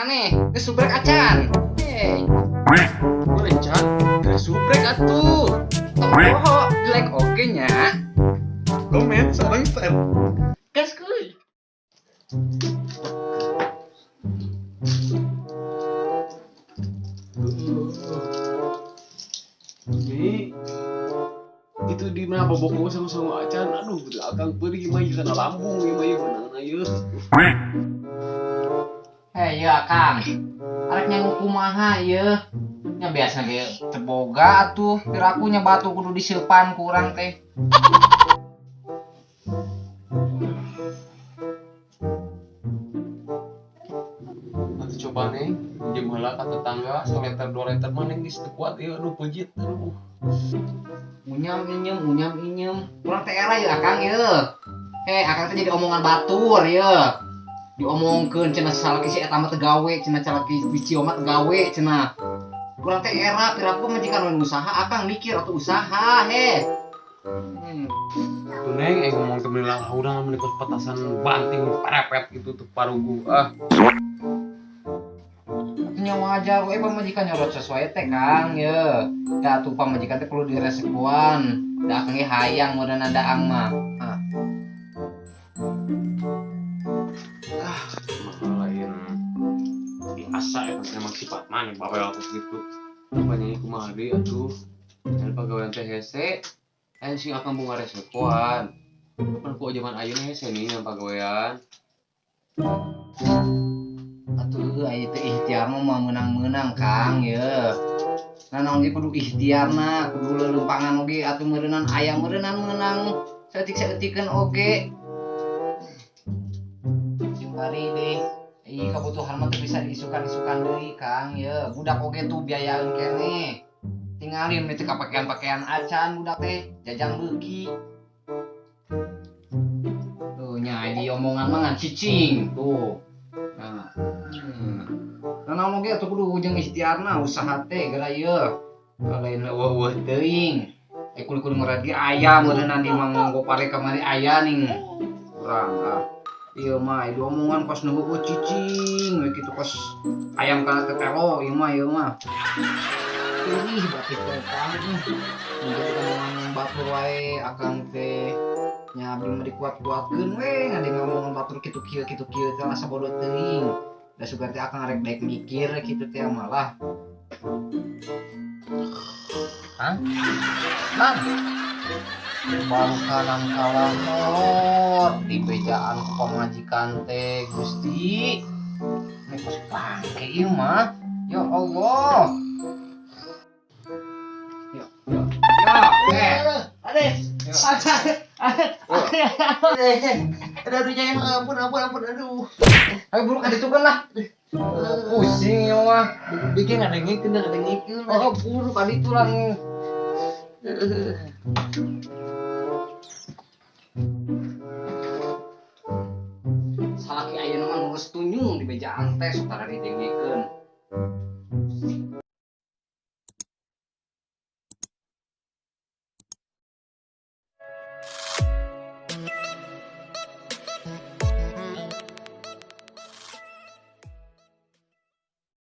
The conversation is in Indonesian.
maneh geus subrek acan. Boleh Chan, dari subrek atuh. Toh jelek oge nya. Komen sareng share. Gas kuy. Ini itu di mana bobo sama acan. Aduh, akang pergi mah kana lambung ieu mah beunang ieu. Hei ya Kang, arek nyangu kumaha ieu? Nya biasa ge teboga atuh, pirakunya batu kudu diseupan ku urang teh. Atuh coba neng, pinjem heula ka tetangga 1 liter 2 liter mah neng geus teu kuat ieu aduh pejit aduh. Unyam inyem, urang teh era ya Kang ieu. Akang teh jadi omongan batur ieu. Diomongkeun cenah salaki si eta mah teu gawe, cenah salaki biji mah teu gawe cenah. Urang teh era piraku majikan we usaha akang mikir atuh usaha he. Tuh neng, ngomong ke belilah urang menikah petasan banting parepet gitu tuh parugu Nya wajar we pamajikan nyorot sesuai teh Kang ye. Da atuh pamajikan teh kudu diresekuan. Da akang ge hayang meureun daang mah. lain biasa ya kan emang sifat mana bapak aku gitu banyak kumaha deui atuh dan pegawai teh hese sing akan bunga resekuan kan ku zaman ayeuna hese nih yang pegawaian Atuh aya teh ikhtiar mah meunang-meunang Kang ye. Nanaon ge kudu ikhtiarna, kudu leuleumpangan oge atuh meureunan aya meureunan meunang saeutik-saeutikeun oge. Mari deh, kebutuhan mah bisa diisukan-isukan deui Kang ye. Budak oge tuh biayaeun keneh. Tinggalin teh kapakean-pakean acan budak teh jajang beuki. Tuh nya di omongan mah ngan cicing tuh. Nah. Nanaon oge atuh kudu jeung ikhtiarna usaha teh geura ieu. Lain eueuh teuing. Kudu ngaragi aya meureunan di manggo pare kamari aya ning urang Iya mah, itu omongan pas nunggu cicing, gitu pas ayam kana tetelo, iya mah. Ih, batik teh Kang. Menjadi omongan batur wae akang teh nya abdi mah dikuat-kuatkeun we, ngade ngomongan batur kitu kieu teh asa bodoh teuing. Da sugan teh akang rek daek mikir kitu teh malah. Hah? Bang. Bangkalan kalamor di bejaan pemajikan teh Gusti. Ini pas bangke ieu mah. Ya Allah. Ya. Ades. Aduh jangan ampun aduh. Ayo buru ka ditu lah. Pusing ya mah. bikin ada ngikeun Oh, buru ka ditu lah. Salaki ayeuna mah geus tunyung di bejaan teh sok tara didengekeun.